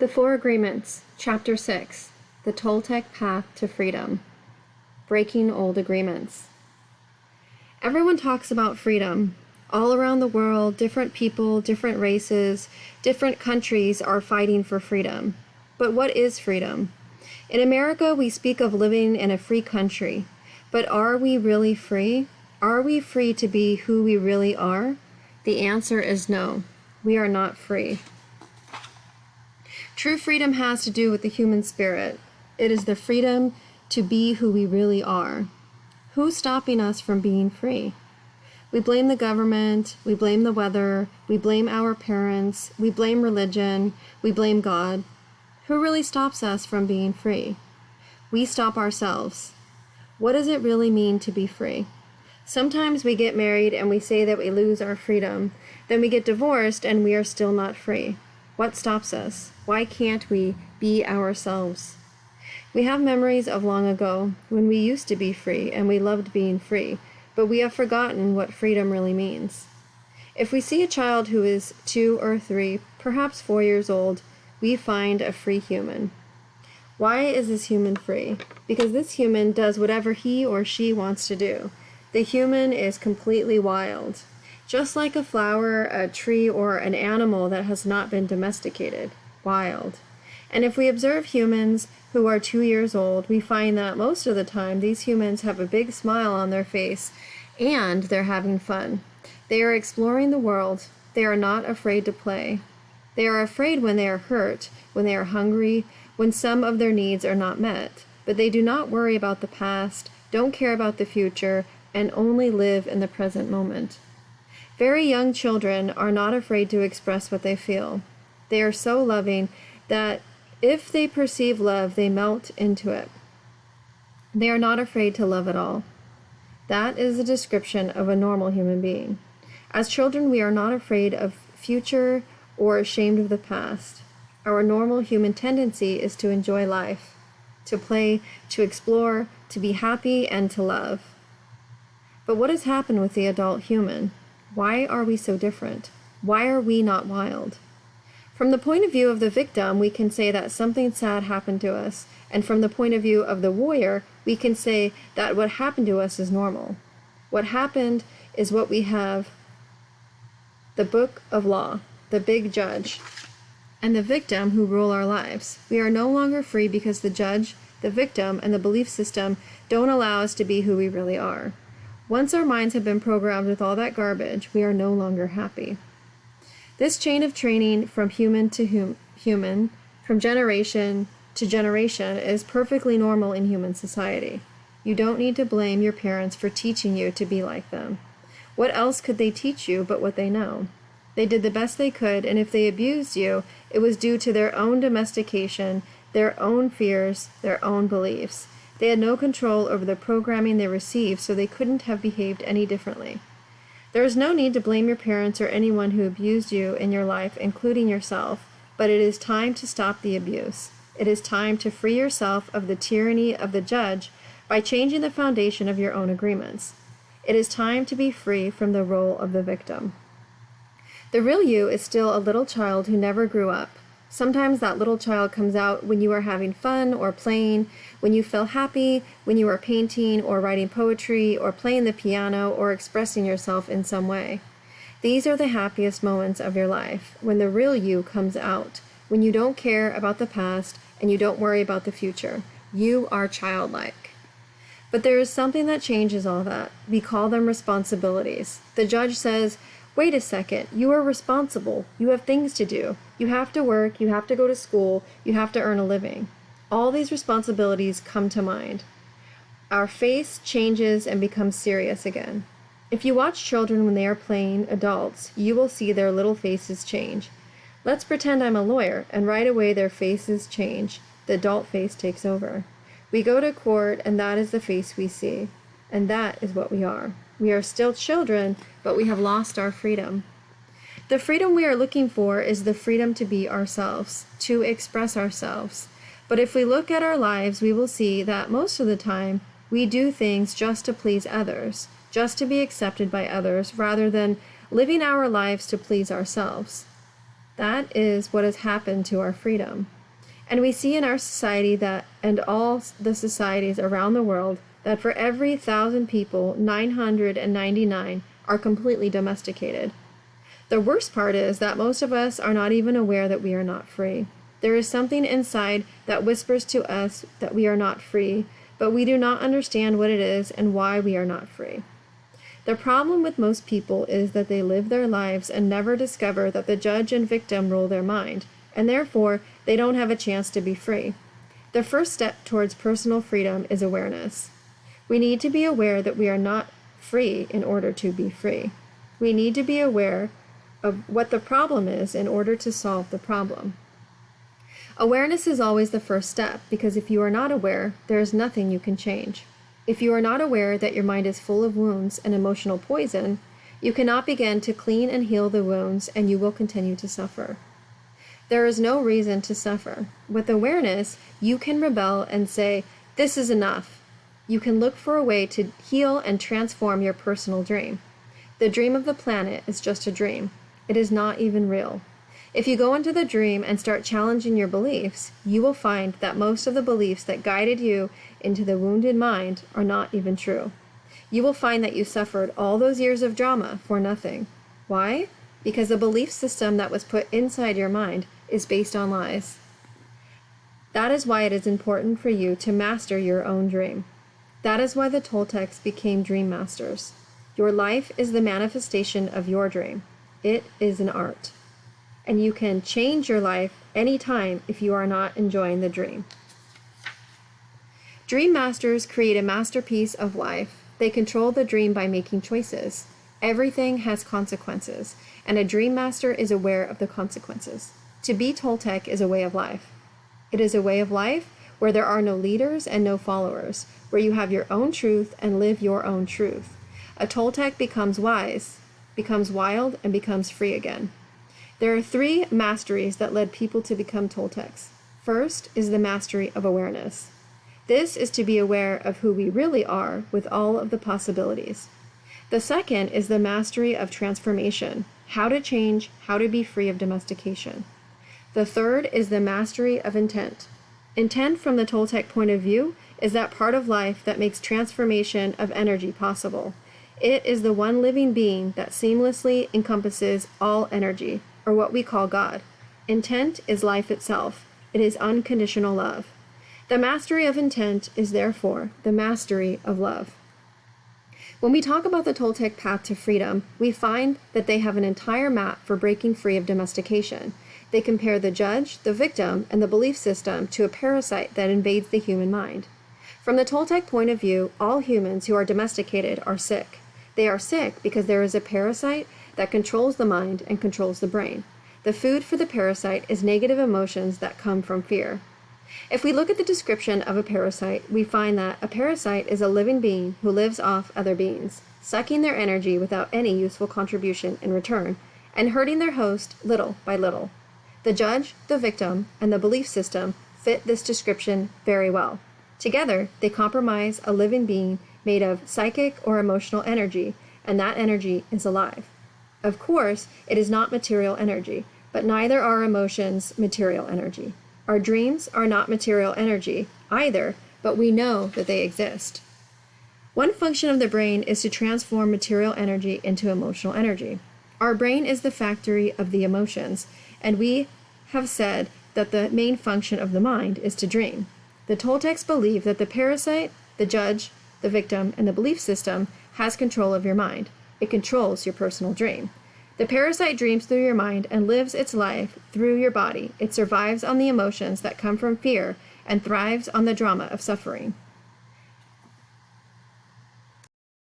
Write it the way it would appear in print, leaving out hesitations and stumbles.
The Four Agreements, Chapter 6, The Toltec Path to Freedom, Breaking Old Agreements. Everyone talks about freedom. All around the world, different people, different races, different countries are fighting for freedom. But what is freedom? In America, we speak of living in a free country. But are we really free? Are we free to be who we really are? The answer is no. We are not free. True freedom has to do with the human spirit. It is the freedom to be who we really are. Who's stopping us from being free? We blame the government, we blame the weather, we blame our parents, we blame religion, we blame God. Who really stops us from being free? We stop ourselves. What does it really mean to be free? Sometimes we get married and we say that we lose our freedom. Then we get divorced and we are still not free. What stops us? Why can't we be ourselves? We have memories of long ago when we used to be free and we loved being free, but we have forgotten what freedom really means. If we see a child who is 2 or 3, perhaps 4 years old, we find a free human. Why is this human free? Because this human does whatever he or she wants to do. The human is completely wild. Just like a flower, a tree, or an animal that has not been domesticated. Wild. And if we observe humans who are 2 years old, we find that most of the time these humans have a big smile on their face and they're having fun. They are exploring the world. They are not afraid to play. They are afraid when they are hurt, when they are hungry, when some of their needs are not met. But they do not worry about the past, don't care about the future, and only live in the present moment. Very young children are not afraid to express what they feel. They are so loving that if they perceive love, they melt into it. They are not afraid to love at all. That is a description of a normal human being. As children, we are not afraid of future or ashamed of the past. Our normal human tendency is to enjoy life, to play, to explore, to be happy, and to love. But what has happened with the adult human? Why are we so different? Why are we not wild? From the point of view of the victim, we can say that something sad happened to us. And from the point of view of the warrior, we can say that what happened to us is normal. What happened is what we have, the book of law, the big judge, and the victim who rule our lives. We are no longer free because the judge, the victim, and the belief system don't allow us to be who we really are. Once our minds have been programmed with all that garbage, we are no longer happy. This chain of training from human to human, from generation to generation, is perfectly normal in human society. You don't need to blame your parents for teaching you to be like them. What else could they teach you but what they know? They did the best they could, and if they abused you, it was due to their own domestication, their own fears, their own beliefs. They had no control over the programming they received, so they couldn't have behaved any differently. There is no need to blame your parents or anyone who abused you in your life, including yourself, but it is time to stop the abuse. It is time to free yourself of the tyranny of the judge by changing the foundation of your own agreements. It is time to be free from the role of the victim. The real you is still a little child who never grew up. Sometimes that little child comes out when you are having fun or playing, when you feel happy, when you are painting or writing poetry or playing the piano or expressing yourself in some way. These are the happiest moments of your life, when the real you comes out, when you don't care about the past and you don't worry about the future. You are childlike. But there is something that changes all that. We call them responsibilities. The judge says, "Wait a second, you are responsible. You have things to do. You have to work, you have to go to school, you have to earn a living." All these responsibilities come to mind. Our face changes and becomes serious again. If you watch children when they are playing adults, you will see their little faces change. Let's pretend I'm a lawyer, and right away their faces change. The adult face takes over. We go to court, and that is the face we see. And that is what we are. We are still children, but we have lost our freedom. The freedom we are looking for is the freedom to be ourselves, to express ourselves. But if we look at our lives, we will see that most of the time we do things just to please others, just to be accepted by others, rather than living our lives to please ourselves. That is what has happened to our freedom. And we see in our society that, and all the societies around the world, that for every 1,000 people, 999 are completely domesticated. The worst part is that most of us are not even aware that we are not free. There is something inside that whispers to us that we are not free, but we do not understand what it is and why we are not free. The problem with most people is that they live their lives and never discover that the judge and victim rule their mind, and therefore they don't have a chance to be free. The first step towards personal freedom is awareness. We need to be aware that we are not free in order to be free. We need to be aware of what the problem is in order to solve the problem. Awareness is always the first step, because if you are not aware, there is nothing you can change. If you are not aware that your mind is full of wounds and emotional poison, you cannot begin to clean and heal the wounds, and you will continue to suffer. There is no reason to suffer. With awareness, you can rebel and say, "This is enough." You can look for a way to heal and transform your personal dream. The dream of the planet is just a dream. It is not even real. If you go into the dream and start challenging your beliefs, you will find that most of the beliefs that guided you into the wounded mind are not even true. You will find that you suffered all those years of drama for nothing. Why? Because the belief system that was put inside your mind is based on lies. That is why it is important for you to master your own dream. That is why the Toltecs became dream masters. Your life is the manifestation of your dream. It is an art. And you can change your life anytime if you are not enjoying the dream. Dream masters create a masterpiece of life. They control the dream by making choices. Everything has consequences, and a dream master is aware of the consequences. To be Toltec is a way of life. It is a way of life where there are no leaders and no followers, where you have your own truth and live your own truth. A Toltec becomes wise, becomes wild, and becomes free again. There are 3 masteries that led people to become Toltecs. First is the mastery of awareness. This is to be aware of who we really are with all of the possibilities. The second is the mastery of transformation, how to change, how to be free of domestication. The third is the mastery of intent. Intent from the Toltec point of view is that part of life that makes transformation of energy possible. It is the one living being that seamlessly encompasses all energy, or what we call God. Intent is life itself. It is unconditional love. The mastery of intent is therefore the mastery of love. When we talk about the Toltec path to freedom, we find that they have an entire map for breaking free of domestication. They compare the judge, the victim, and the belief system to a parasite that invades the human mind. From the Toltec point of view, all humans who are domesticated are sick. They are sick because there is a parasite that controls the mind and controls the brain. The food for the parasite is negative emotions that come from fear. If we look at the description of a parasite, we find that a parasite is a living being who lives off other beings, sucking their energy without any useful contribution in return, and hurting their host little by little. The judge, the victim, and the belief system fit this description very well. Together, they comprise a living being made of psychic or emotional energy, and that energy is alive. Of course, it is not material energy, but neither are emotions material energy. Our dreams are not material energy either, but we know that they exist. One function of the brain is to transform material energy into emotional energy. Our brain is the factory of the emotions, and we have said that the main function of the mind is to dream. The Toltecs believe that the parasite, the judge, the victim, and the belief system has control of your mind. It controls your personal dream. The parasite dreams through your mind and lives its life through your body. It survives on the emotions that come from fear and thrives on the drama of suffering.